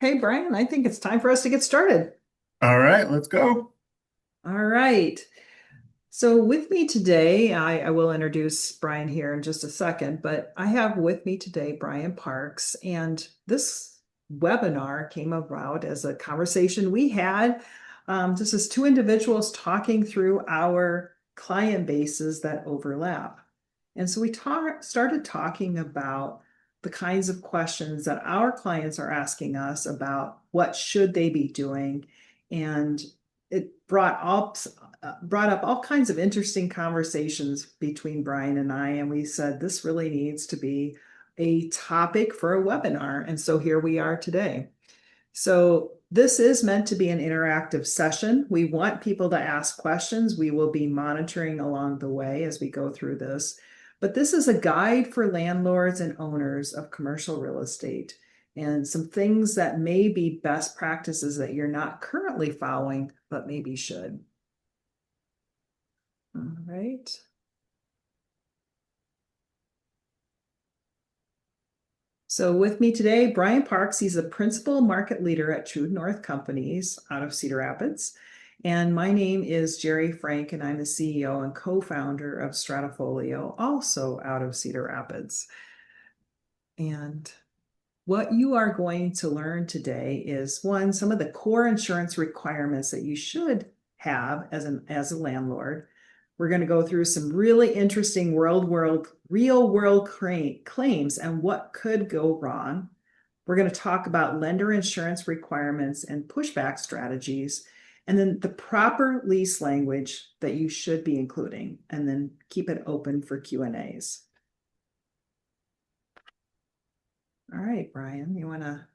Hey, Brian, I think it's time for us to get started. All right, let's go. All right. So, with me today, I will introduce Brian here in just a second, but I have with me today Brian Parks, and this webinar came about as a conversation we had. This is two individuals talking through our client bases that overlap. And so started talking about the kinds of questions that our clients are asking us about what should they be doing. And it brought up all kinds of interesting conversations between Brian and I, and we said this really needs to be a topic for a webinar. And so here we are today. So this is meant to be an interactive session. We want people to ask questions. We will be monitoring along the way as we go through this. But this is a guide for landlords and owners of commercial real estate and some things that may be best practices that you're not currently following, but maybe should. All right. So with me today, Brian Parks. He's a principal market leader at TrueNorth Companies out of Cedar Rapids. And my name is Jerry Frank, and I'm the CEO and co-founder of STRATAFOLIO, also out of Cedar Rapids. And what you are going to learn today is one, some of the core insurance requirements that you should have as a landlord. We're going to go through some really interesting real world claims and what could go wrong. We're going to talk about lender insurance requirements and pushback strategies, and then the proper lease language that you should be including, and then keep it open for Q&As. All right, Brian, you want to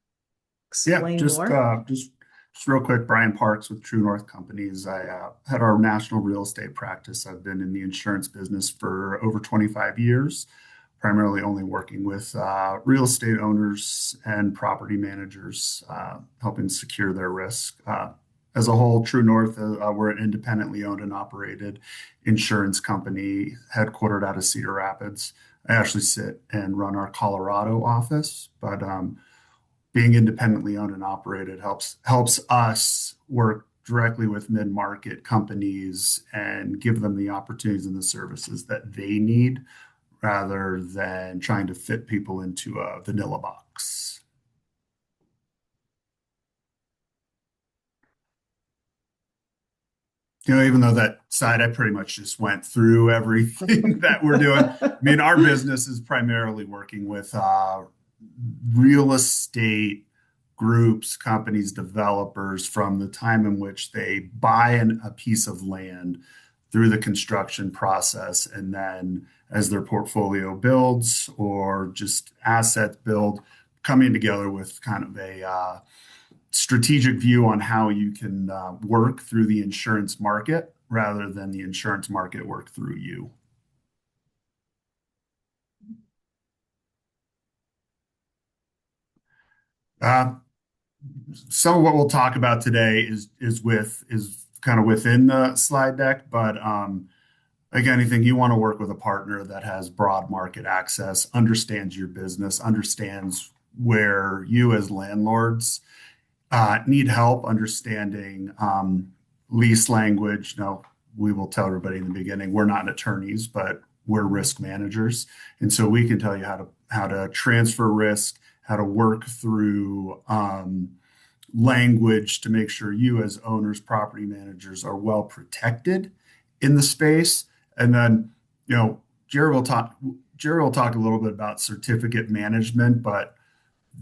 Yeah, explain just more? uh, just just real quick. Brian Parks with TrueNorth Companies. I had our national real estate practice. I've been in the insurance business for over 25 years, primarily only working with real estate owners and property managers, helping secure their risk. As a whole, TrueNorth, we're an independently owned and operated insurance company headquartered out of Cedar Rapids. I actually sit and run our Colorado office, but being independently owned and operated helps us work directly with mid-market companies and give them the opportunities and the services that they need rather than trying to fit people into a vanilla box. Even though that side I pretty much just went through everything that we're doing. I mean, our business is primarily working with real estate groups, companies, developers from the time in which they buy a piece of land through the construction process. And then as their portfolio builds or just assets build, coming together with kind of a strategic view on how you can work through the insurance market rather than the insurance market work through you. Uh, some of what we'll talk about today is kind of within the slide deck, but again, anything you want to work with a partner that has broad market access, understands your business, understands where you as landlords need help understanding lease language. No, we will tell everybody in the beginning, we're not attorneys, but we're risk managers. And so we can tell you how to transfer risk, how to work through language to make sure you as owners, property managers are well protected in the space. And then, you know, Jerry will talk a little bit about certificate management, but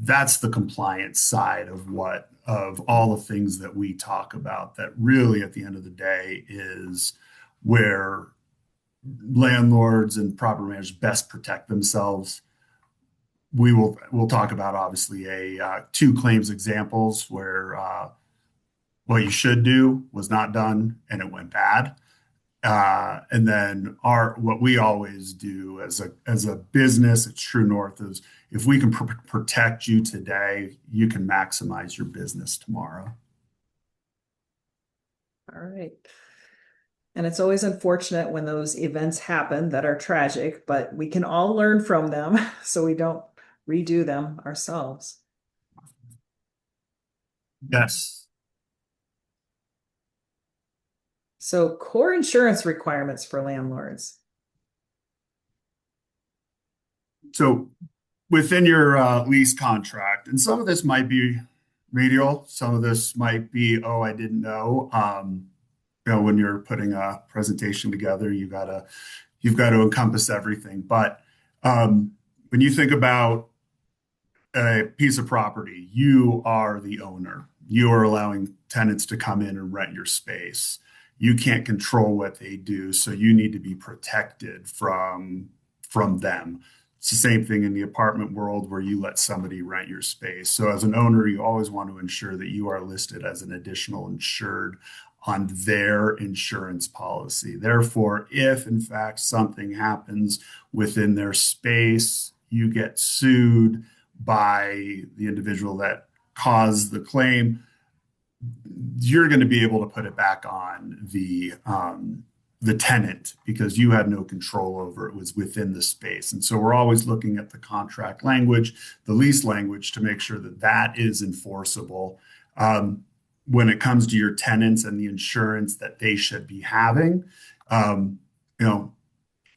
that's the compliance side of all the things that we talk about that really at the end of the day is where landlords and property managers best protect themselves. We'll talk about obviously a two claims examples where what you should do was not done and it went bad. And then our what we always do as a business at TrueNorth is if we can protect you today, you can maximize your business tomorrow. All right. And it's always unfortunate when those events happen that are tragic, but we can all learn from them so we don't redo them ourselves. Yes. So core insurance requirements for landlords. So within your lease contract, and some of this might be radial, some of this might be, oh, I didn't know. When you're putting a presentation together, you've got to encompass everything. But when you think about a piece of property, you are the owner. You are allowing tenants to come in and rent your space. You can't control what they do, so you need to be protected from them. It's the same thing in the apartment world where you let somebody rent your space. So as an owner, you always want to ensure that you are listed as an additional insured on their insurance policy. Therefore, if in fact something happens within their space, you get sued by the individual that caused the claim, you're going to be able to put it back on the tenant because you had no control over it, was within the space. And so we're always looking at the contract language, the lease language, to make sure that that is enforceable. When it comes to your tenants and the insurance that they should be having, um, you know,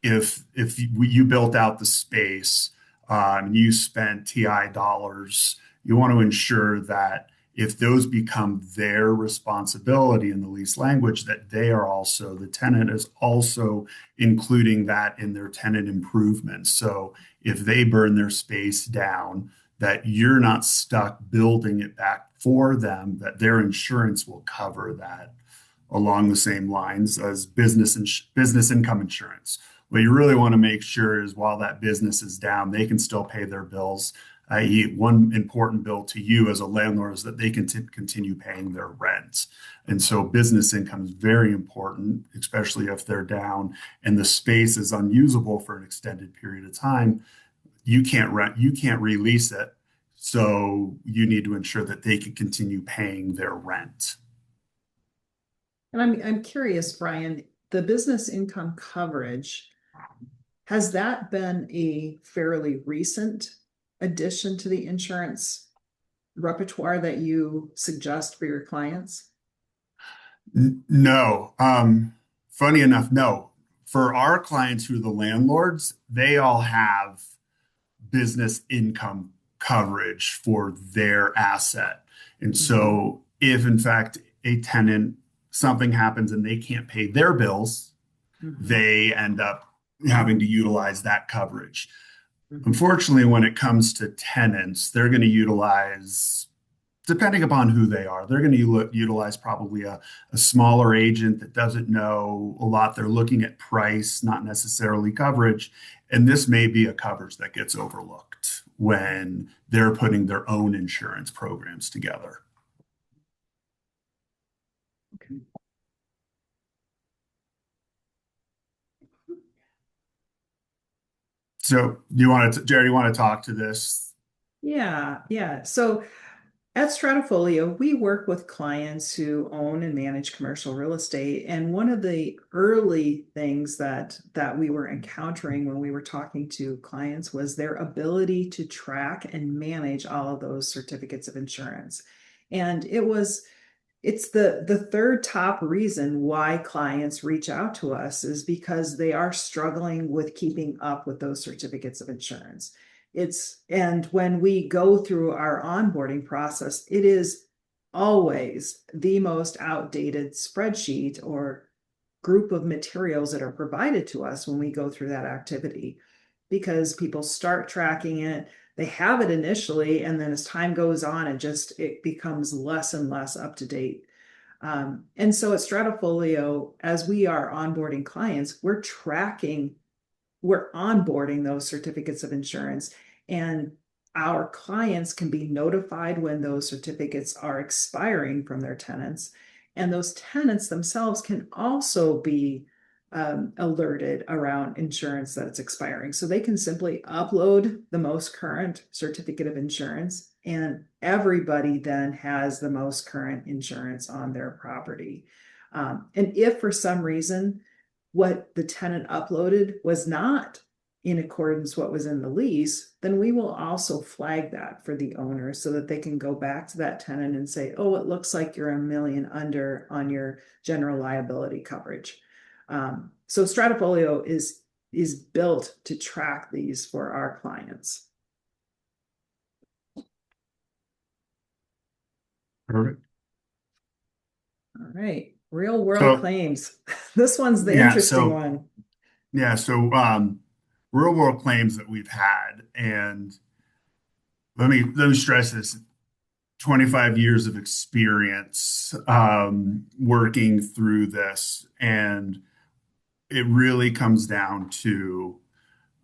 if you built out the space and you spent TI dollars, you want to ensure that if those become their responsibility in the lease language, that they are also, the tenant is also including that in their tenant improvements. So if they burn their space down, that you're not stuck building it back for them, that their insurance will cover that along the same lines as business income insurance. What you really want to make sure is while that business is down, they can still pay their bills. I.e., one important bill to you as a landlord is that they can continue paying their rent. And so business income is very important, especially if they're down and the space is unusable for an extended period of time. You can't rent, you can't release it. So you need to ensure that they can continue paying their rent. And I'm curious, Brian, the business income coverage, has that been a fairly recent addition to the insurance repertoire that you suggest for your clients? No. Funny enough, no. For our clients who are the landlords, they all have business income coverage for their asset. And Mhm. so if in fact a tenant, something happens and they can't pay their bills, Mhm. they end up having to utilize that coverage. Mhm. Unfortunately, when it comes to tenants, they're going to utilize, depending upon who they are, they're going to utilize probably a smaller agent that doesn't know a lot. They're looking at price, not necessarily coverage. And this may be a coverage that gets overlooked when they're putting their own insurance programs together. Okay. So, do you want to, Jerry, you want to talk to this? Yeah, yeah. So at Stratafolio, we work with clients who own and manage commercial real estate. And one of the early things that we were encountering when we were talking to clients was their ability to track and manage all of those certificates of insurance. And it's the third top reason why clients reach out to us is because they are struggling with keeping up with those certificates of insurance. And when we go through our onboarding process, it is always the most outdated spreadsheet or group of materials that are provided to us when we go through that activity because people start tracking it, they have it initially, and then as time goes on it becomes less and less up to date. And so at Stratafolio, as we are onboarding clients, we're onboarding those certificates of insurance, and our clients can be notified when those certificates are expiring from their tenants. And those tenants themselves can also be alerted around insurance that it's expiring. So they can simply upload the most current certificate of insurance, and everybody then has the most current insurance on their property. And if for some reason what the tenant uploaded was not in accordance what was in the lease, then we will also flag that for the owner so that they can go back to that tenant and say, oh, it looks like you're $1 million under on your general liability coverage. So Stratafolio is built to track these for our clients. Perfect. All right, real world So claims. This one's the yeah, interesting so one. yeah, so real world claims that we've had, and let me stress this: 25 years of experience working through this, and it really comes down to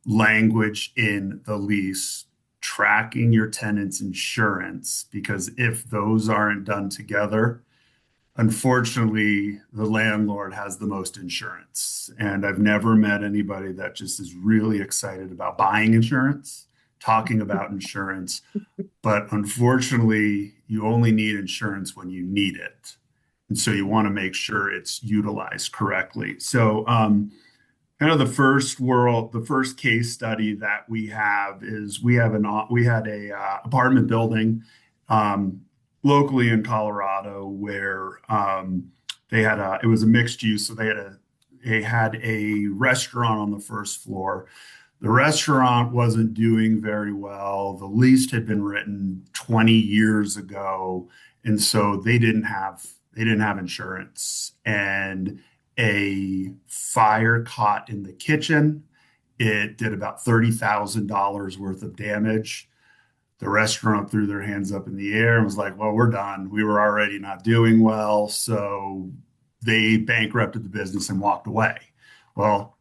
language in the lease, tracking your tenant's insurance, because if those aren't done together, unfortunately, the landlord has the most insurance. And I've never met anybody that just is really excited about buying insurance, talking about insurance. But unfortunately, you only need insurance when you need it. And so you want to make sure it's utilized correctly. So, kind of the first case study that we have is we had a apartment building um, locally in Colorado where it was a mixed use, so they had a restaurant on the first floor. The restaurant wasn't doing very well. The lease had been written 20 years ago, and so they didn't have insurance. And a fire caught in the kitchen. It did about $30,000 worth of damage. The restaurant threw their hands up in the air and was like, well, we're done. We were already not doing well. So they bankrupted the business and walked away. Well,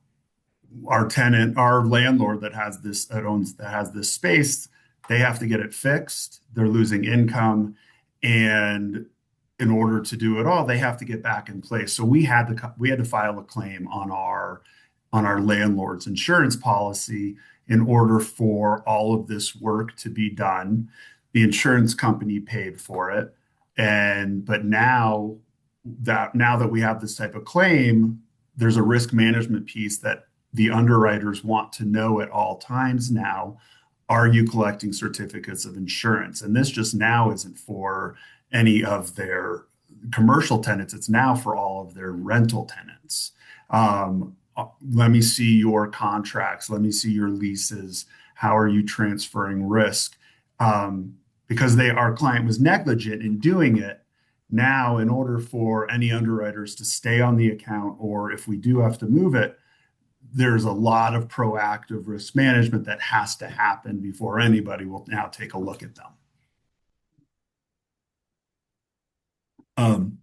our landlord that has this space, they have to get it fixed. They're losing income. And in order to do it all, they have to get back in place. So we had to file a claim on our landlord's insurance policy in order for all of this work to be done. The insurance company paid for it. But now that we have this type of claim, there's a risk management piece that the underwriters want to know at all times now. Are you collecting certificates of insurance? And this just now isn't for any of their commercial tenants. It's now for all of their rental tenants. Let me see your contracts. Let me see your leases. How are you transferring risk? Because our client was negligent in doing it. Now, in order for any underwriters to stay on the account, or if we do have to move it, there's a lot of proactive risk management that has to happen before anybody will now take a look at them. Um,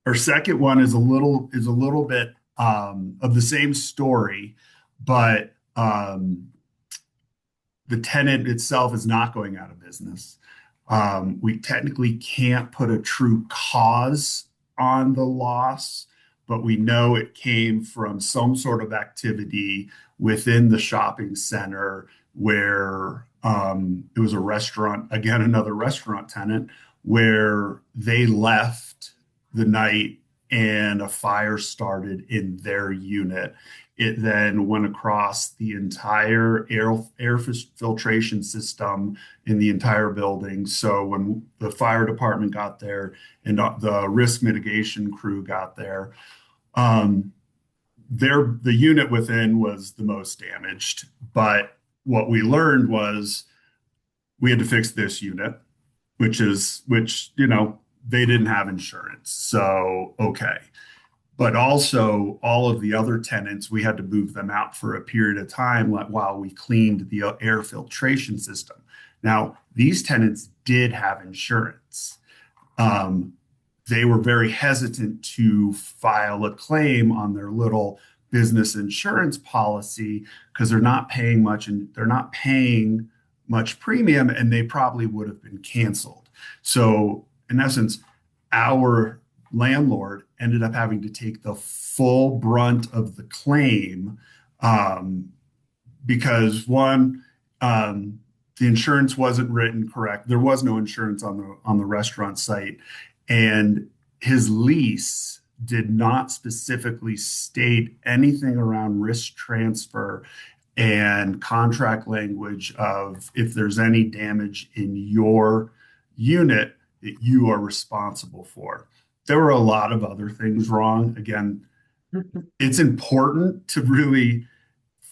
our second one is a little bit of the same story, but the tenant itself is not going out of business. We technically can't put a true cause on the loss, but we know it came from some sort of activity within the shopping center where it was a restaurant, again, another restaurant tenant, where they left the night and a fire started in their unit. It then went across the entire air filtration system in the entire building. So when the fire department got there and the risk mitigation crew got there, um, the unit within was the most damaged. But what we learned was we had to fix this unit, which they didn't have insurance. So okay. But also all of the other tenants, we had to move them out for a period of time while we cleaned the air filtration system. Now, these tenants did have insurance. Um, they were very hesitant to file a claim on their little business insurance policy because they're not paying much premium, and they probably would have been canceled. So, in essence, our landlord ended up having to take the full brunt of the claim um, because one, the insurance wasn't written correct. There was no insurance on the restaurant site, and his lease did not specifically state anything around risk transfer and contract language of if there's any damage in your unit that you are responsible for. There were a lot of other things wrong. Again, it's important to really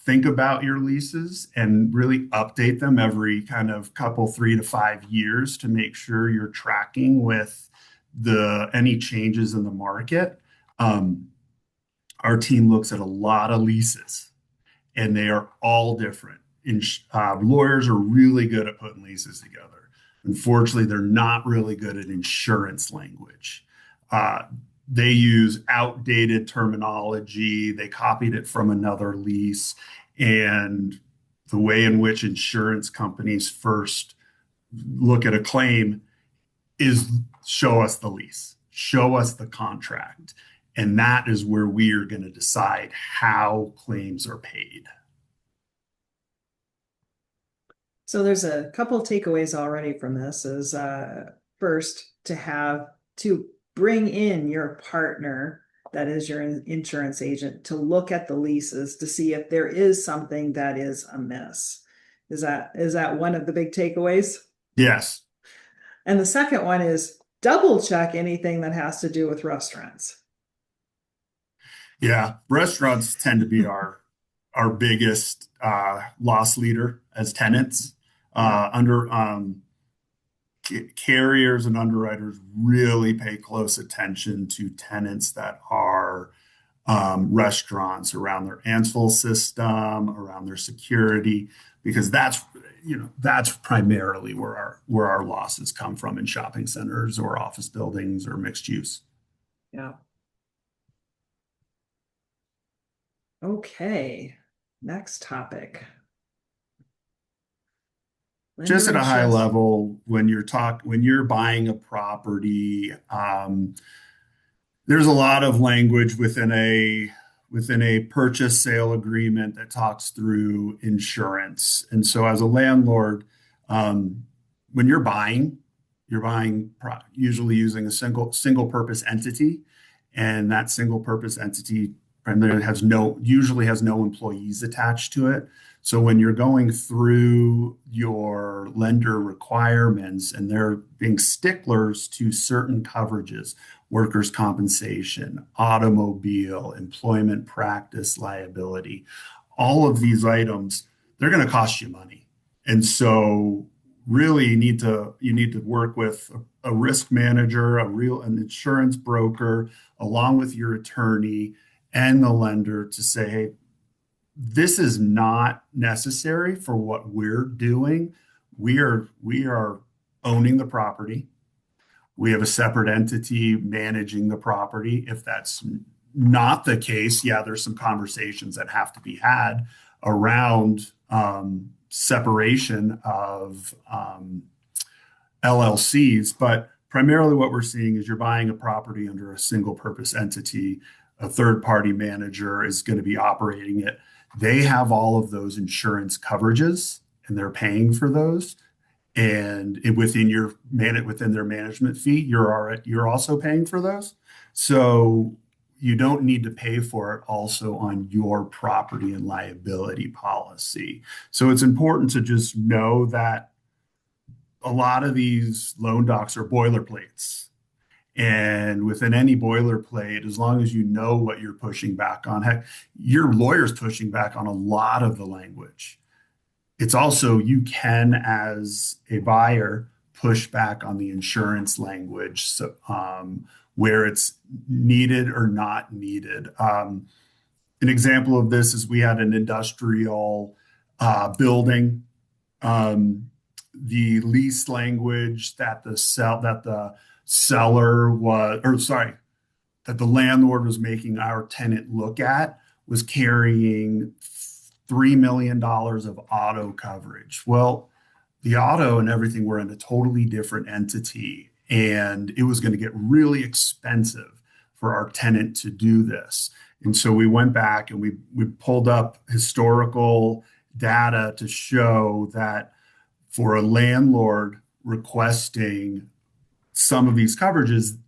think about your leases and really update them every kind of couple, 3 to 5 years to make sure you're tracking with the any changes in the market. Um, our team looks at a lot of leases and they are all different. Lawyers are really good at putting leases together. Unfortunately, they're not really good at insurance language. Uh, they use outdated terminology. They copied it from another lease. And the way in which insurance companies first look at a claim is show us the lease, show us the contract. And that is where we are going to decide how claims are paid. So there's a couple takeaways already from this is first to bring in your partner that is your insurance agent to look at the leases to see if there is something that is amiss. Is that one of the big takeaways? Yes. And the second one is double check anything that has to do with restaurants. Yeah. Restaurants tend to be our biggest loss leader as tenants. Yeah. Under Carriers and underwriters really pay close attention to tenants that are restaurants around their Ansel system, around their security, because that's primarily where our losses come from in shopping centers or office buildings or mixed use. Yeah. Okay. Next topic. Just Lender at a high insurance. level, when you're buying a property, there's a lot of language within a purchase sale agreement that talks through insurance. And so as a landlord, um, when you're buying usually using a single purpose entity, and that single purpose entity primarily usually has no employees attached to it. So when you're going through your lender requirements and they're being sticklers to certain coverages, workers' compensation, automobile, employment practice liability, all of these items, they're going to cost you money. And so really you need to work with a risk manager, an insurance broker, along with your attorney and the lender to say, hey, this is not necessary for what we're doing. We are owning the property. We have a separate entity managing the property. If that's not the case, yeah, there's some conversations that have to be had around separation of LLCs. But primarily, what we're seeing is you're buying a property under a single purpose entity. A third party manager is going to be operating it. They have all of those insurance coverages and they're paying for those. And within their management fee, you're also paying for those. So you don't need to pay for it also on your property and liability policy. So it's important to just know that a lot of these loan docs are boilerplates. And within any boilerplate, as long as you know what you're pushing back on, heck, your lawyer's pushing back on a lot of the language. It's also, you can, as a buyer, push back on the insurance language, so, where it's needed or not needed. An example of this is we had an industrial building. The lease language that the seller was, or sorry, that the landlord was making our tenant look at was carrying $3 million of auto coverage. Well, the auto and everything were in a totally different entity, and it was going to get really expensive for our tenant to do this. And so we went back and we pulled up historical data to show that for a landlord requesting some of these coverages,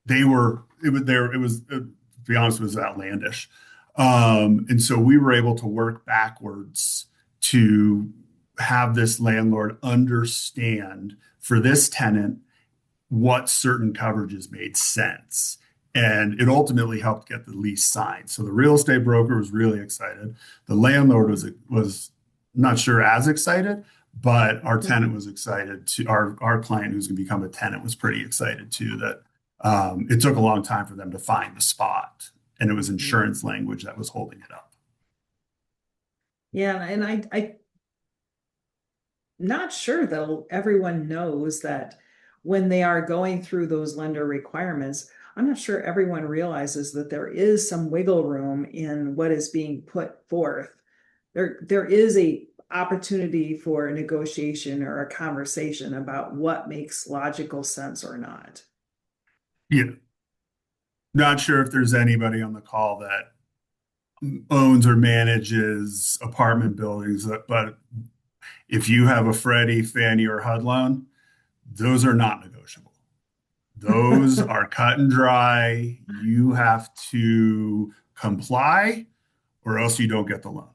they were it was there. It was to be honest, it was outlandish. And so we were able to work backwards to have this landlord understand for this tenant what certain coverages made sense. And it ultimately helped get the lease signed. So the real estate broker was really excited. The landlord was not sure as excited, but our tenant was excited to our client who's going to become a tenant was pretty excited too that it took a long time for them to find the spot. And it was insurance language that was holding it up. Yeah, and I not sure that everyone knows that when they are going through those lender requirements, I'm not sure everyone realizes that there is some wiggle room in what is being put forth. There is a opportunity for a negotiation or a conversation about what makes logical sense or not. Yeah. Not sure if there's anybody on the call that owns or manages apartment buildings, but if you have a Freddie, Fannie, or HUD loan, those are not negotiable. Those are cut and dry. You have to comply or else you don't get the loan.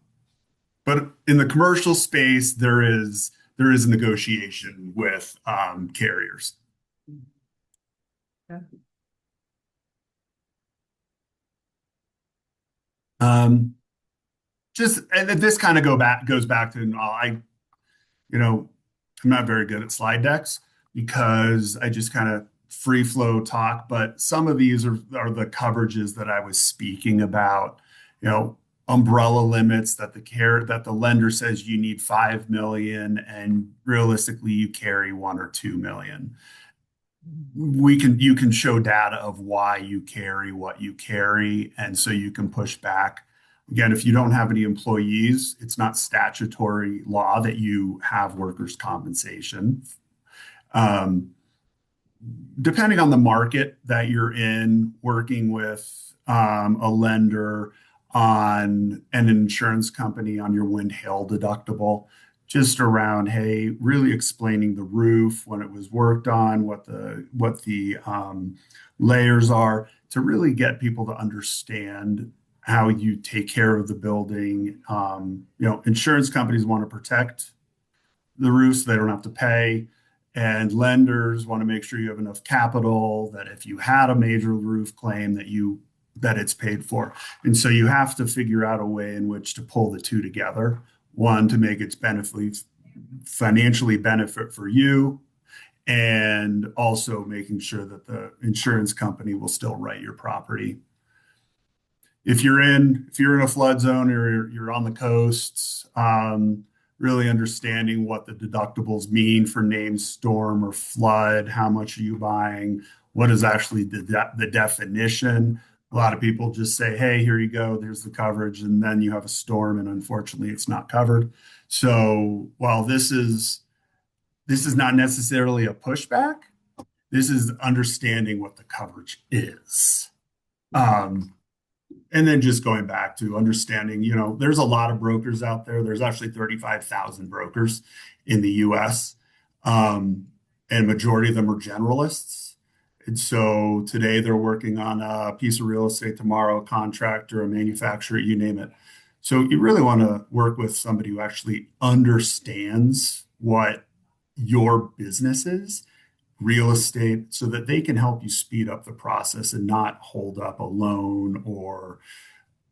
But in the commercial space, there is negotiation with carriers. Um, just and this kind of goes back to you know I'm not very good at slide decks because I just kind of free flow talk, but some of these are the coverages that I was speaking about, you know, umbrella limits that the lender says you need 5 million and realistically you carry 1 or 2 million. You can show data of why you carry what you carry, and so you can push back. Again, if you don't have any employees, it's not statutory law that you have workers' compensation. Um, Depending on the market that you're in, working with a lender on an insurance company on your wind hail deductible, just around, hey, really explaining the roof when it was worked on, what the layers are to really get people to understand how you take care of the building. Insurance companies want to protect the roofs, they don't have to pay. And lenders want to make sure you have enough capital that if you had a major roof claim that it's paid for. And so you have to figure out a way in which to pull the two together. One, to make it financially benefit for you, and also making sure that the insurance company will still write your property. If you're in a flood zone or you're on the coasts, really understanding what the deductibles mean for named storm or flood, how much are you buying, what is actually the definition. A lot of people just say, hey, here you go, there's the coverage, and then you have a storm, and unfortunately, it's not covered. So while this is not necessarily a pushback, this is understanding what the coverage is. Um, and then just going back to understanding, there's a lot of brokers out there. There's actually 35,000 brokers in the US, and majority of them are generalists. And so today they're working on a piece of real estate, tomorrow a contractor, a manufacturer, you name it. So you really want to work with somebody who actually understands what your business is, real estate, so that they can help you speed up the process and not hold up a loan or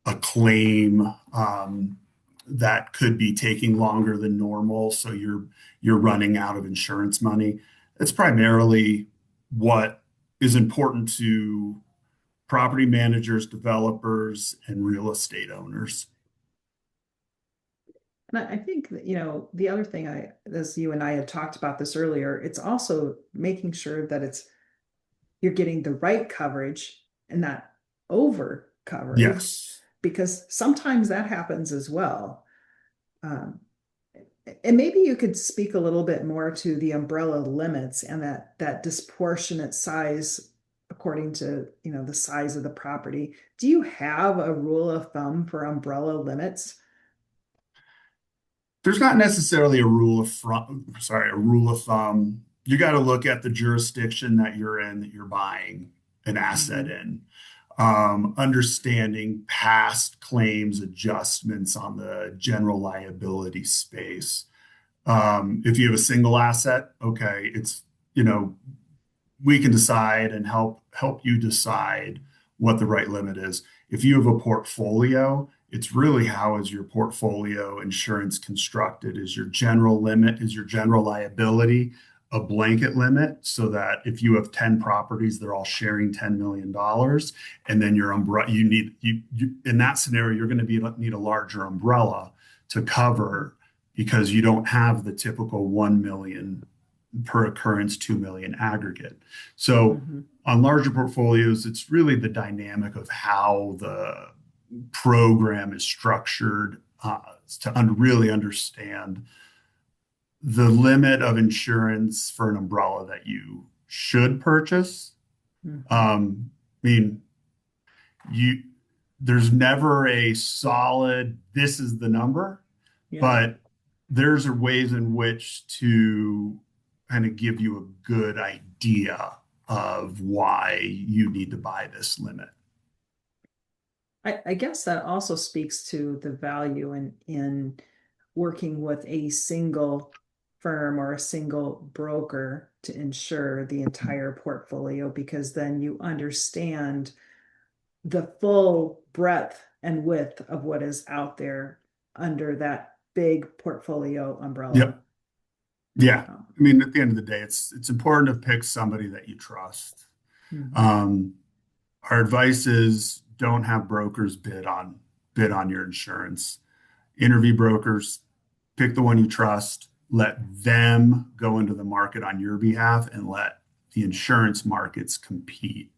a claim that could be taking longer than normal. So you're running out of insurance money. That's primarily what is important to property managers, developers, and real estate owners. And I think that, the other thing as you and I had talked about this earlier, it's also making sure that you're getting the right coverage and not over coverage, Yes. because sometimes that happens as well. Um, and maybe you could speak a little bit more to the umbrella limits and that disproportionate size according to, the size of the property. Do you have a rule of thumb for umbrella limits? There's not necessarily a rule of thumb. You got to look at the jurisdiction that you're in, that you're buying an asset Mhm. in. understanding past claims adjustments on the general liability space. If you have a single asset, okay, it's, you know, we can decide and help you decide what the right limit is. If you have a portfolio, it's really how is your portfolio insurance constructed? Is your general limit, is your general liability a blanket limit so that if you have 10 properties, they're all sharing $10 million, and then your umbrella, you in that scenario, you're going to need a larger umbrella to cover because you don't have the typical 1 million per occurrence, 2 million aggregate. So Mhm. on larger portfolios, it's really the dynamic of how the program is structured to really understand the limit of insurance for an umbrella that you should purchase. Mhm. I mean, you there's never a solid this is the number, Yeah. but there's ways in which to kind of give you a good idea of why you need to buy this limit. I guess that also speaks to the value in working with a single firm or a single broker to insure the entire portfolio, because then you understand the full breadth and width of what is out there under that big portfolio umbrella. Yep. Yeah. Um, I mean, at the end of the day, it's important to pick somebody that you trust. mhm. Um, our advice is don't have brokers bid on your insurance. Interview brokers, pick the one you trust, let them go into the market on your behalf and let the insurance markets compete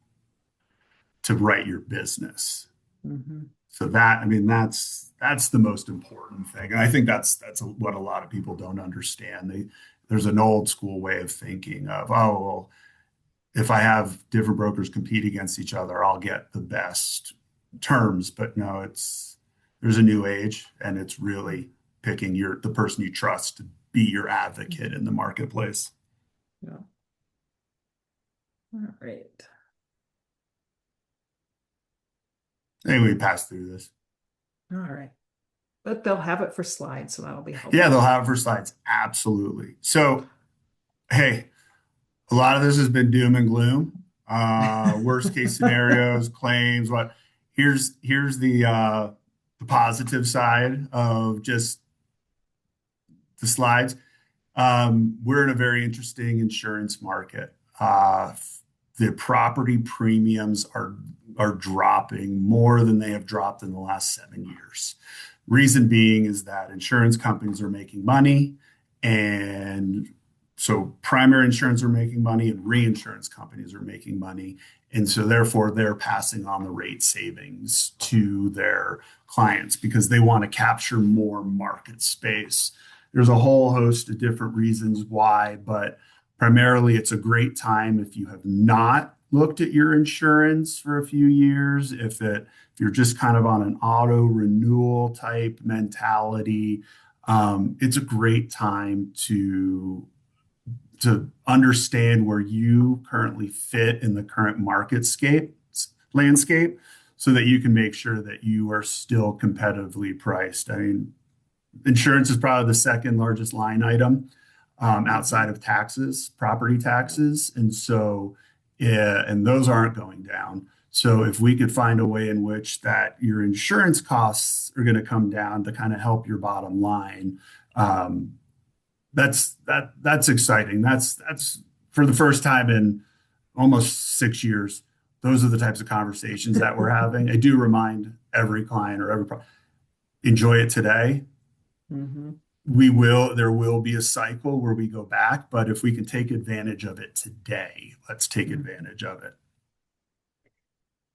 to write your business. Mhm. So that, I mean, that's the most important thing. And I think that's what a lot of people don't understand. There's an old school way of thinking of, oh, well, if I have different brokers compete against each other, I'll get the best terms. But no, there's a new age, and it's really picking the person you trust to be your advocate in the marketplace. Yeah. All right. Anyway, we pass through this. All right. But they'll have it for slides, so that'll be Yeah, they'll helpful. have it for slides. Absolutely. So, hey, a lot of this has been doom and gloom. Worst case scenarios, claims, what here's the positive side of just the slides. We're in a very interesting insurance market. The property premiums are dropping more than they have dropped in the last 7 years. Reason being is that insurance companies are making money, and so primary insurance are making money, and reinsurance companies are making money, and so therefore they're passing on the rate savings to their clients because they want to capture more market space. There's a whole host of different reasons why, but primarily it's a great time if you have not looked at your insurance for a few years, if you're just kind of on an auto renewal type mentality, it's a great time to understand where you currently fit in the current landscape so that you can make sure that you are still competitively priced. I mean, insurance is probably the second largest line item outside Mhm. of taxes, property Yeah. taxes. And so, yeah, and those aren't going down. So if we could find a way in which that your insurance costs are going to come down to kind of help your bottom line, um, that's exciting. That's for the first time in almost 6 years. Those are the types of conversations that we're having. I do remind every client or enjoy it today. Mhm. There will be a cycle where we go back, but if we can take advantage of it today, let's take Mhm. advantage of it.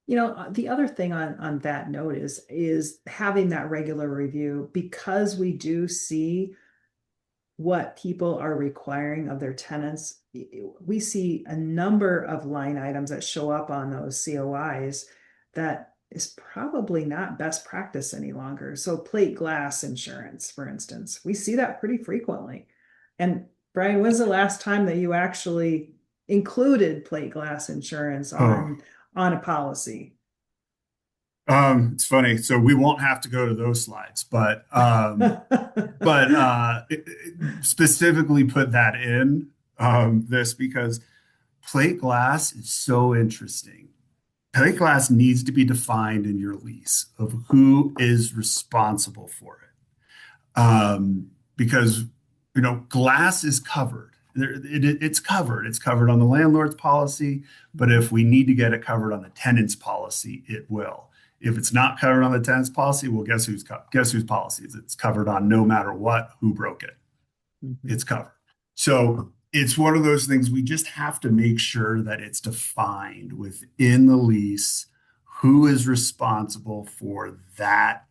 The other thing on that note is having that regular review, because we do see what people are requiring of their tenants. We see a number of line items that show up on those COIs that is probably not best practice any longer. So plate glass insurance, for instance, we see that pretty frequently. And Brian, when's the last time that you actually included plate glass insurance Oh, on a policy? It's funny. So we won't have to go to those slides, specifically put that in this because plate glass is so interesting. Plate glass needs to be defined in your lease of who is responsible for it. Because glass is covered. It's covered. It's covered on the landlord's policy, but if we need to get it covered on the tenant's policy, it will. If it's not covered on the tenant's policy, well, guess whose policy is it? It's covered on no matter what, who broke it. Mhm. It's covered. So it's one of those things we just have to make sure that it's defined within the lease who is responsible for that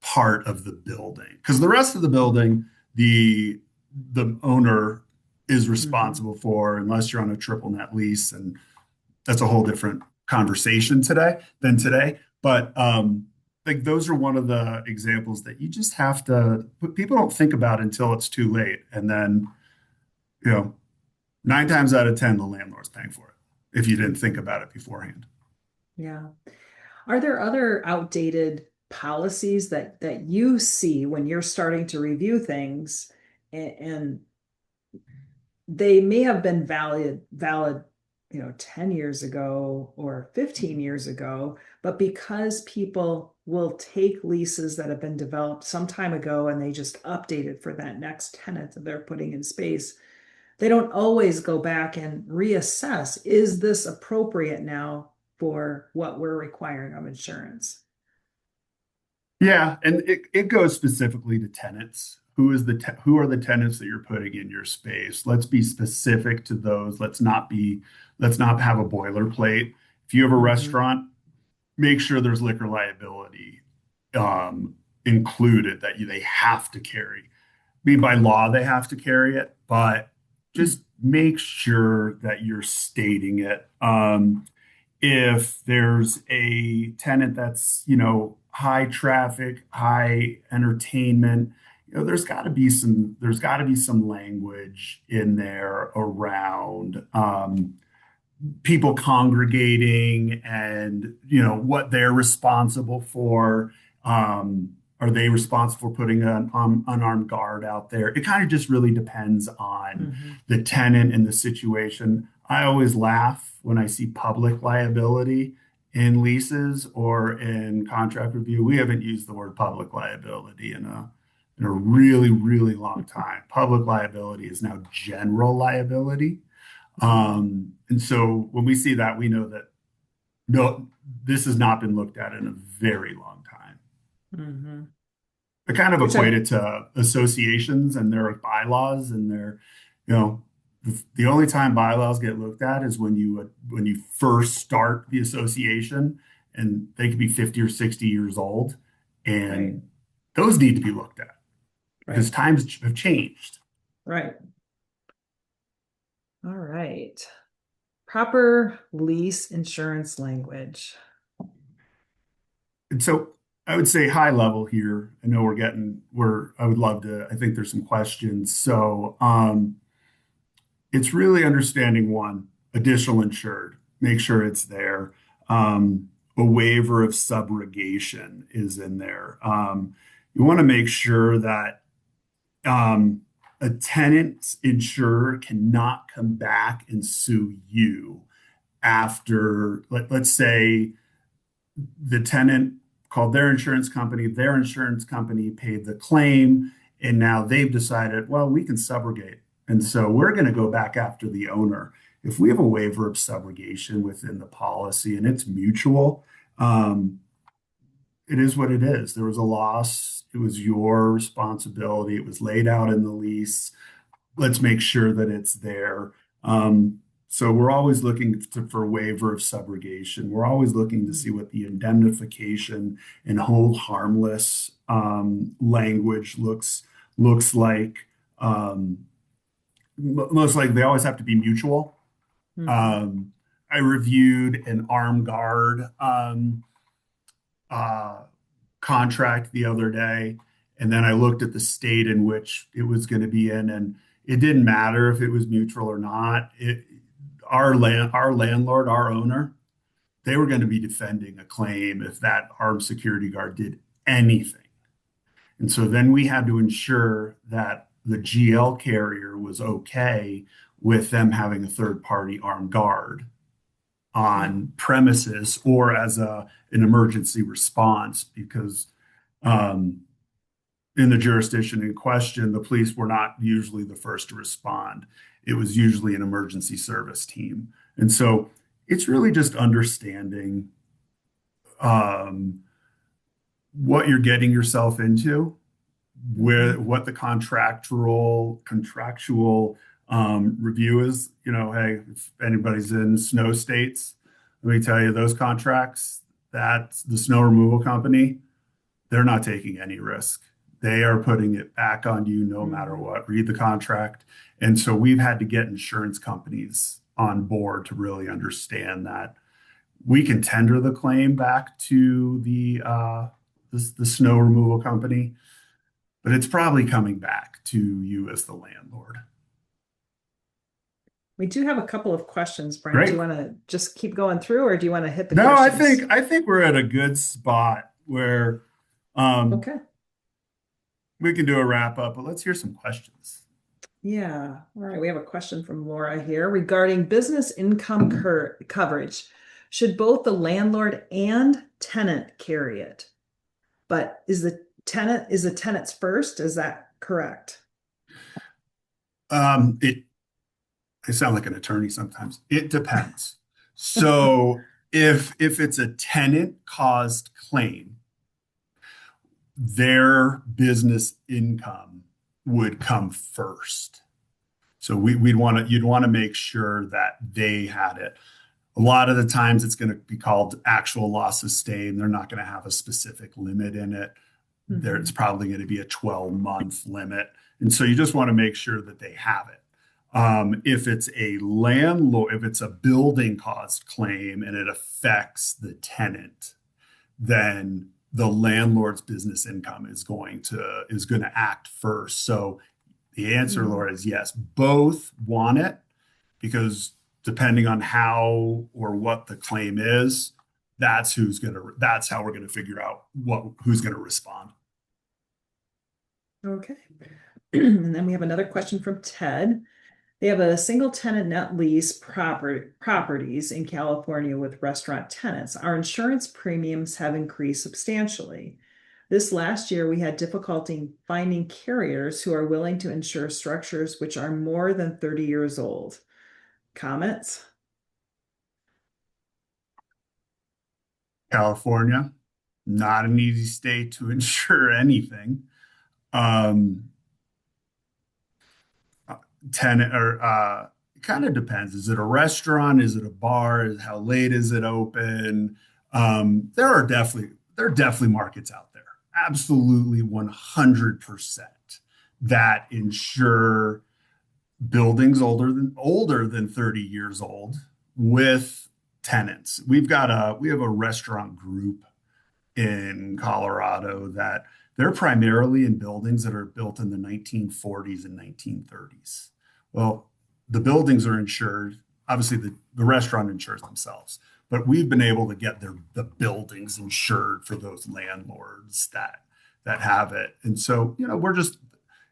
part of the building. Because the rest of the building, the owner is Mhm. responsible for, unless you're on a triple net lease, and that's a whole different conversation today. But like those are one of the examples that you just have to, people don't think about until it's too late. And then, you know, 9 times out of 10, the landlord's paying for it if you didn't think about it beforehand. Yeah. Are there other outdated policies that you see when you're starting to review things and they may have been valid, 10 years ago or 15 years ago, but because people will take leases that have been developed some time ago and they just update it for that next tenant that they're putting in space, they don't always go back and reassess, is this appropriate now for what we're requiring of insurance? Yeah, and it goes specifically to tenants. Who are the tenants that you're putting in your space? Let's be specific to those. Let's not have a boilerplate. If you have a Hmm. restaurant, make sure there's liquor liability um, included that they have to carry. I mean, by law, they have to carry it, but just make sure that you're stating it. If there's a tenant that's, high traffic, high entertainment, there's got to be some language in there around people congregating and what they're responsible for. Are they responsible for putting an unarmed guard out there? It kind of just really depends on Hmm. the tenant and the situation. I always laugh when I see public liability in leases or in contract review. We haven't used the word public liability in a really, really long time. Public liability is now general liability. Hmm. And so when we see that, we know that no, this has not been looked at in a very long time. Hmm. I kind of Which equate I, it to associations and their bylaws and the only time bylaws get looked at is when you first start the association, and they could be 50 or 60 years old, right, and those need to be looked at because right, times have changed. right. All right. Proper lease insurance language. And so I would say high level here. I know I would love to, I think there's some questions. So it's really understanding one, additional insured, make sure it's there. A waiver of subrogation is in there. You want to make sure that um, a tenant's insurer cannot come back and sue you after, let's say, the tenant called their insurance company paid the claim, and now they've decided, well, we can subrogate. And so we're going to go back after the owner. If we have a waiver of subrogation within the policy and it's mutual, um, it is what it is. There was a loss. It was your responsibility. It was laid out in the lease. Let's make sure that it's there. So we're always looking for waiver of subrogation. We're always looking to see what the indemnification and hold harmless language looks like. Most likely, they always have to be mutual. Hmm. Um, I reviewed an armed guard uh, contract the other day, and then I looked at the state in which it was going to be in, and it didn't matter if it was mutual or not. Our landlord, our owner, they were going to be defending a claim if that armed security guard did anything. And so then we had to ensure that the GL carrier was okay with them having a third party armed guard on premises or as an emergency response because um, in the jurisdiction in question, the police were not usually the first to respond. It was usually an emergency service team. And so it's really just understanding um, what you're getting yourself into, where Mhm. what the contractual review is. You know, hey, if anybody's in snow states, let me tell you, those contracts, that's the snow removal company, they're not taking any risk. They are putting it back on you no matter Mhm. what. Read the contract. And so we've had to get insurance companies on board to really understand that we can tender the claim back to the snow removal company, but it's probably coming back to you as the landlord. We do have a couple of questions, Brian. Do Great. you want to just keep going through or do you want to hit the No, I questions? think I think we're at a good spot where um, Okay. we can do a wrap up, but let's hear some questions. Yeah. All right. We have a question from Laura here regarding business income coverage. Should both the landlord and tenant carry it? But is the tenant's first? Is that correct? It I sound like an attorney sometimes. It depends. So if it's a tenant caused claim, their business income would come first. So we'd want to you'd want to make sure that they had it. A lot of the times it's going to be called actual loss sustained. They're not going to have a specific limit in it. It's Mhm. probably going to be a 12-month limit. And so you just want to make sure that they have it. If it's a landlord, if it's a building cost claim and it affects the tenant, then the landlord's business income is going to act first. So the answer, Mhm. Laura, is yes. Both want it because depending on how or what the claim is, that's how we're gonna figure out who's gonna respond. Okay. And then we have another question from Ted. They have a single tenant net lease properties in California with restaurant tenants. Our insurance premiums have increased substantially. This last year, we had difficulty finding carriers who are willing to insure structures which are more than 30 years old. Comments? California, not an easy state to insure anything. Um, Tenant or it kind of depends. Is it a restaurant? Is it a bar? How late is it open? There are definitely markets out there, absolutely 100% that insure buildings older than 30 years old with tenants. We have a restaurant group in Colorado that they're primarily in buildings that are built in the 1940s and 1930s. Well, the buildings are insured. Obviously, the restaurant insures themselves, but we've been able to get the buildings insured for those landlords that have it. And so, we're just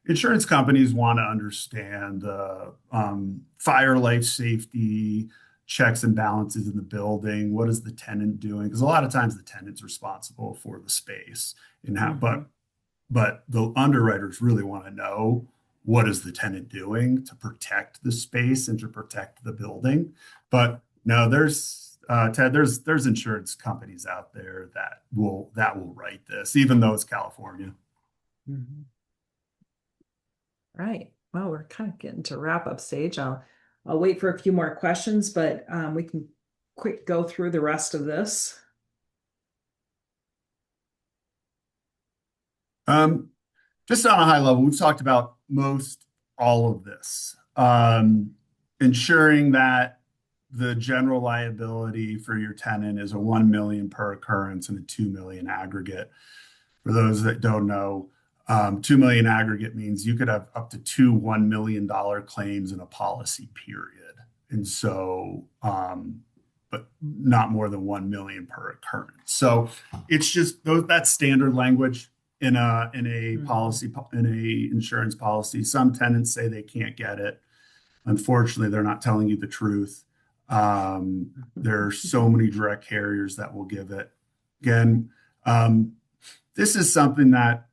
insurance companies want to understand fire, life safety, checks and balances in the building. What is the tenant doing? Because a lot of times the tenant's responsible for the space and how, Mhm. but the underwriters really want to know what is the tenant doing to protect the space and to protect the building. But no, Ted, there's insurance companies out there that will write this, even though it's California. Mhm. Right. Well, we're kind of getting to wrap up stage. I'll wait for a few more questions, but we can quick go through the rest of this. Um, just on a high level, we've talked about most all of this. Ensuring that the general liability for your tenant is a 1 million per occurrence and a 2 million aggregate. For those that don't know, 2 million aggregate means you could have up to two $1 million claims in a policy period. And so but not more than 1 million per occurrence. So it's just those that's standard language in a Mhm. policy in a insurance policy. Some tenants say they can't get it. Unfortunately, they're not telling you the truth. There are so many direct carriers that will give it. Again, um, this is something that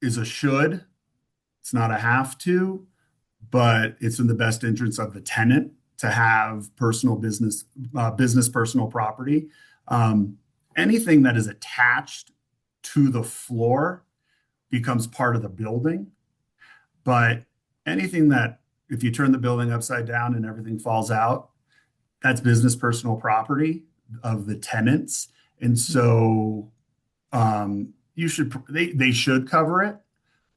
is a should. It's not a have to, but it's in the best interest of the tenant to have business personal property. Um, Anything that is attached to the floor becomes part of the building, but anything that if you turn the building upside down and everything falls out, that's business personal property of the tenants. And so they should cover it,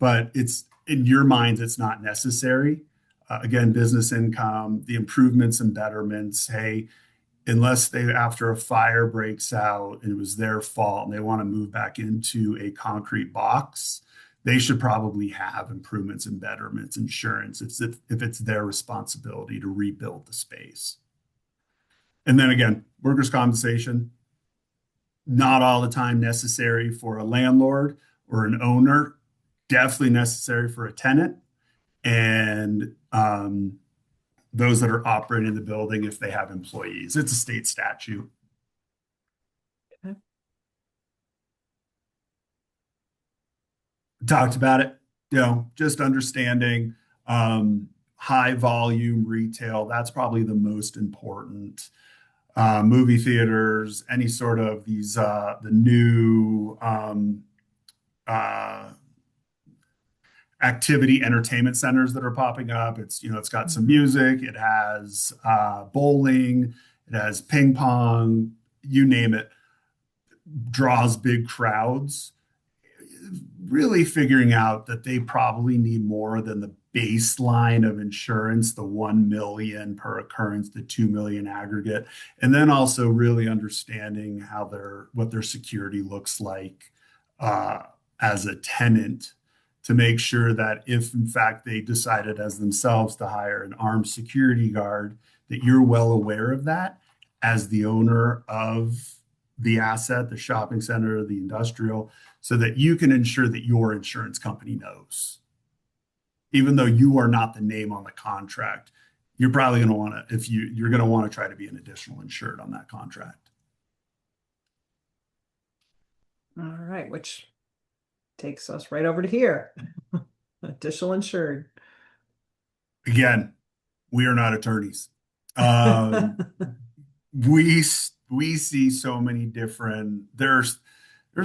but it's in your minds, it's not necessary. Again, business income, the improvements and betterments. Hey, unless they after a fire breaks out and it was their fault and they want to move back into a concrete box, they should probably have improvements and betterments insurance if it's their responsibility to rebuild the space. And then again, workers' compensation, not all the time necessary for a landlord or an owner, definitely necessary for a tenant and those that are operating the building if they have employees. It's a state statute. Okay. Talked about it, just understanding high volume retail. That's probably the most important. Movie theaters, any sort of the new uh, activity entertainment centers that are popping up. It's got some Mhm. music, it has bowling, it has ping pong, you name it, draws big crowds. Really figuring out that they probably need more than the baseline of insurance, the 1 million per occurrence, the 2 million aggregate, and then also really understanding what their security looks like uh, as a tenant to make sure that if in fact they decided as themselves to hire an armed security guard, that you're well aware of that as the owner of the asset, the shopping center, the industrial, so that you can ensure that your insurance company knows. Even though you are not the name on the contract, you're probably going to want to, if you're going to want to try to be an additional insured on that contract. All right, which takes us right over to here. Additional insured. Again, we are not attorneys. Um, we we see so many different there's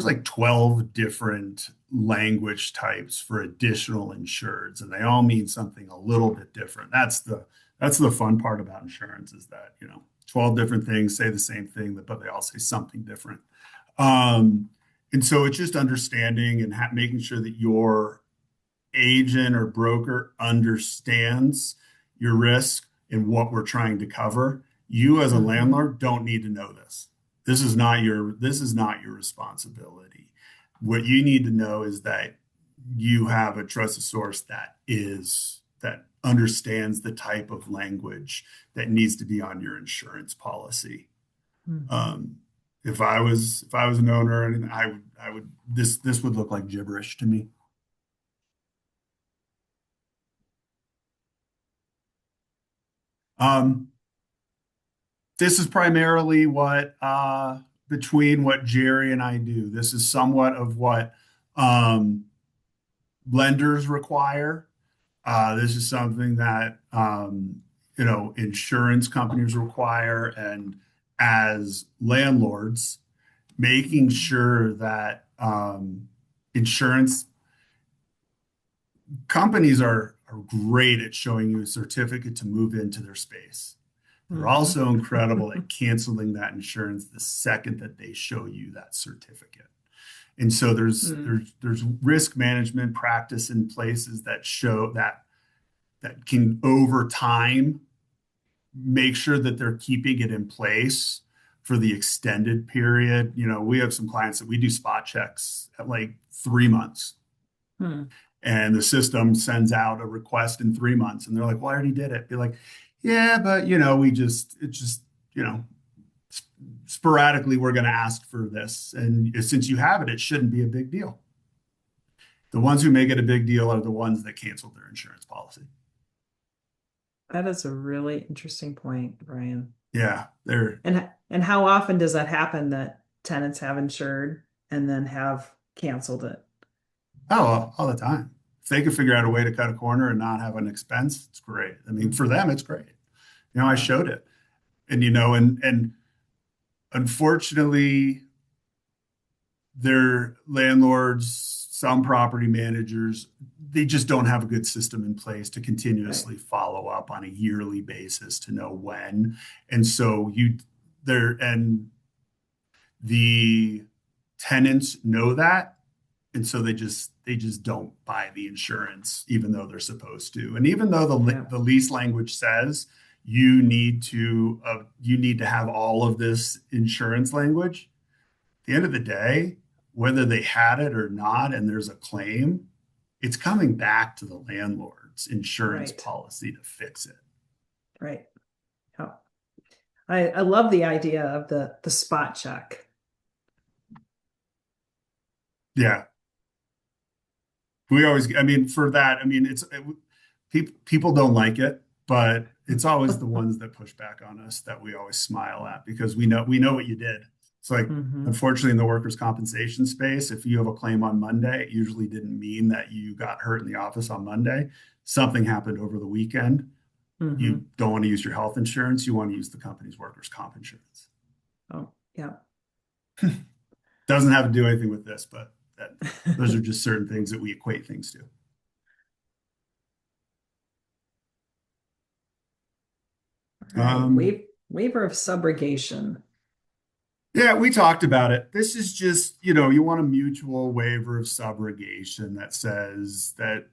like 12 different language types for additional insureds and they all mean something a little bit different. That's the fun part about insurance is that 12 different things say the same thing but they all say something different. um and so it's just understanding and making sure that your agent or broker understands your risk and what we're trying to cover. You as a Mhm. landlord don't need to know this. This is not your responsibility. What you need to know is that you have a trusted source that understands the type of language that needs to be on your insurance policy. Mhm. Um, if I was an owner and I would this would look like gibberish to me. Um, this is primarily what between what Jerry and I do. This is somewhat of what um, lenders require. This is something that insurance companies require, and as landlords, making Mhm. sure that insurance companies are great at showing you a certificate to move into their space. They're Mhm. also incredible at canceling that insurance the second that they show you that certificate. And so there's Mhm. there's there's risk management practice in places that show that can over time make sure that they're keeping it in place for the extended period. We have some clients that we do spot checks at like 3 months Mhm. and the system sends out a request in 3 months and they're like, well, I already did it. Be like, yeah, but we just, it's just, you know, sporadically we're going to ask for this. And since you have it, it shouldn't be a big deal. The ones who make it a big deal are the ones that canceled their insurance policy. That is a really interesting point, Brian. Yeah, they're And how often does that happen that tenants have insured and then have canceled it? all the time. If they can figure out a way to cut a corner and not have an expense, it's great. I mean, for them, it's great. I Yeah, showed it, and and unfortunately, their landlords, some property managers, they just don't have a good system in place to right, continuously follow up on a yearly basis to know when. And so you there and the tenants know that. And so they just don't buy the insurance, even though they're supposed to. And even though yeah, the lease language says you need to have all of this insurance language, at the end of the day, whether they had it or not, and there's a claim, it's coming back to the landlord's insurance right, policy to fix it. right. Yeah. I love the idea of the spot check. Yeah, we always, I mean, for that, I mean, people don't like it, but it's always the ones that push back on us that we always smile at because we know what you did. It's like, Hmm. unfortunately, in the workers' compensation space, if you have a claim on Monday, it usually didn't mean that you got hurt in the office on Monday. Something happened over the weekend. You Hmm. don't want to use your health insurance. You want to use the company's workers' comp insurance. Oh, yeah. Doesn't have to do anything with this, but those are just certain things that we equate things to. All right. Um, Waiver of subrogation. Yeah, we talked about it. This is just, you want a mutual waiver of subrogation that says that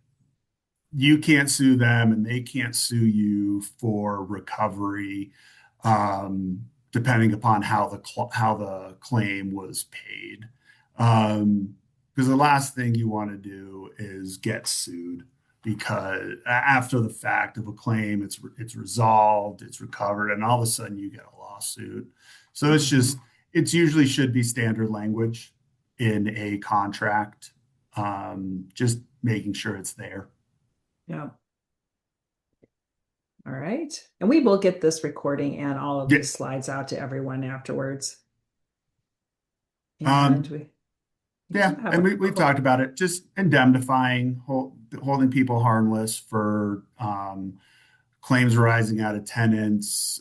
you can't sue them and they can't sue you for recovery, depending upon how the claim was paid. Because the last thing you want to do is get sued because after the fact of a claim, it's resolved, it's recovered, and all of a sudden you get a lawsuit. So Hmm. it's usually should be standard language in a contract, just making sure it's there. Yeah. All right. And we will get this recording and all of Yeah. these slides out to everyone afterwards. And Um, we do yeah, have and a we've couple. talked about it, just indemnifying, holding people harmless for claims arising out of tenants.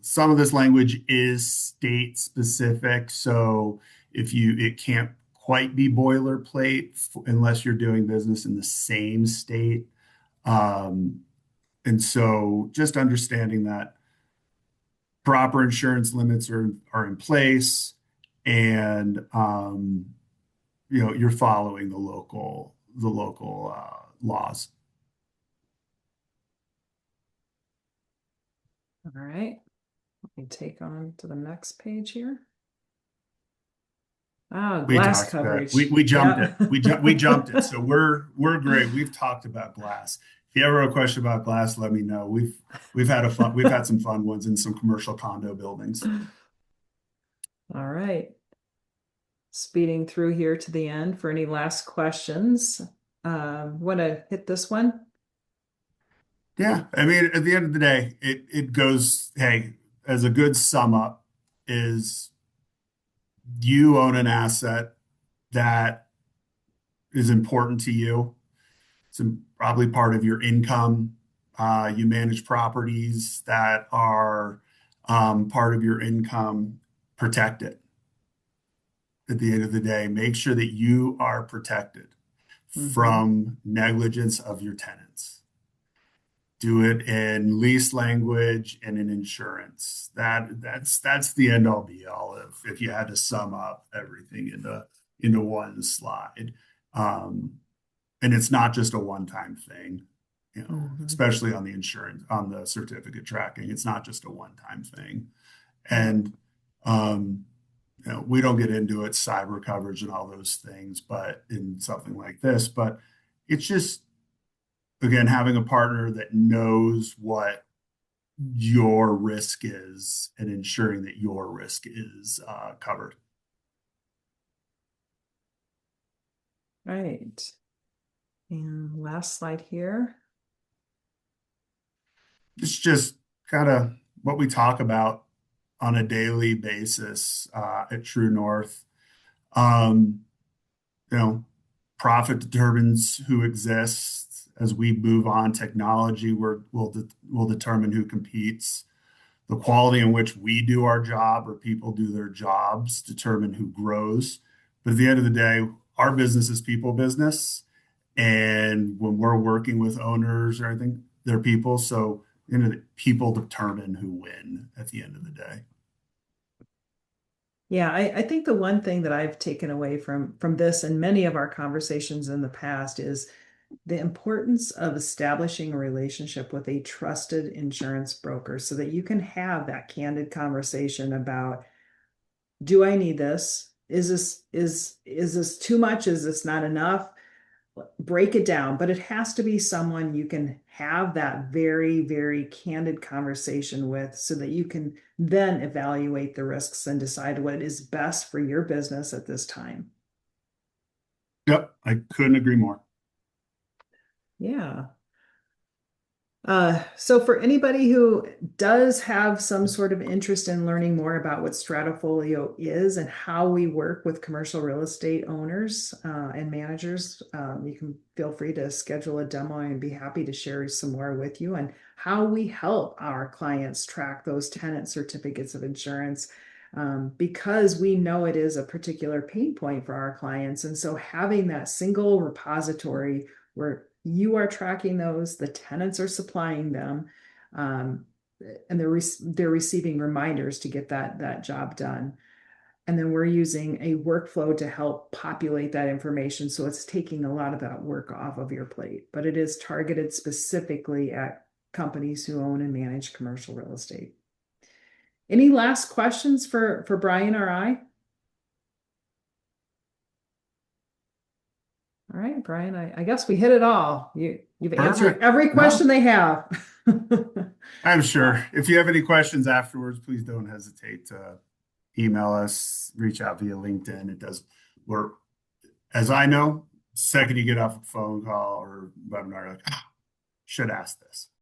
Some of this language is state specific, so it can't quite be boilerplate unless you're doing business in the same state. Um, and so just understanding that proper insurance limits are in place and you're following the local laws. All right. Let me take on to the next page here. Oh, We glass talked about it. We coverage. we jumped Yeah. it. We jumped it. So we're great. We've talked about glass. If you ever have a question about glass, let me know. We've had some fun ones in some commercial condo buildings. All right. Speeding through here to the end for any last questions. Want to hit this one? Yeah, I mean, at the end of the day, it goes, hey, as a good sum up, is you own an asset that is important to you. It's probably part of your income. You manage properties that are part of your income. Protect it. At the end of the day, make sure that you are protected Hmm. from negligence of your tenants. Do it in lease language and in insurance. That's the end all be all if you had to sum up everything into one slide. Um, and it's not just a one-time thing, Hmm. especially on the insurance, on the certificate tracking. It's not just a one-time thing. Yeah. And we don't get into it, cyber coverage and all those things, but in something like this, but it's just again having a partner that knows what your risk is and ensuring that your risk is covered. Right. And last slide here. It's just kind of what we talk about on a daily basis at True North. Um, you know, profit determines who exists. As we move on, technology will determine who competes. The quality in which we do our job or people do their jobs determine who grows. But at the end of the day, our business is people business. And when we're working with owners or anything, they're people. So, people determine who win at the end of the day. Yeah, I think the one thing that I've taken away from this and many of our conversations in the past is the importance of establishing a relationship with a trusted insurance broker so that you can have that candid conversation about, do I need this? Is this too much? Is this not enough? Break it down, but it has to be someone you can have that very, very candid conversation with so that you can then evaluate the risks and decide what is best for your business at this time. Yep, I couldn't agree more. Yeah. So for anybody who does have some sort of interest in learning more about what Stratafolio is and how we work with commercial real estate owners and managers, you can feel free to schedule a demo and be happy to share some more with you and how we help our clients track those tenant certificates of insurance. Because we know it is a particular pain point for our clients. And so having that single repository where you are tracking those, the tenants are supplying them, um, and they're receiving reminders to get that job done. And then we're using a workflow to help populate that information. So it's taking a lot of that work off of your plate, but it is targeted specifically at companies who own and manage commercial real estate. Any last questions for Brian or I? All right, Brian, I guess we hit it all. You've answered Perfect. every No, question they have. I'm sure. If you have any questions afterwards, please don't hesitate to email us, reach out via LinkedIn. It does work. As I know, second you get off a phone call or webinar, like, "Ah, should ask this."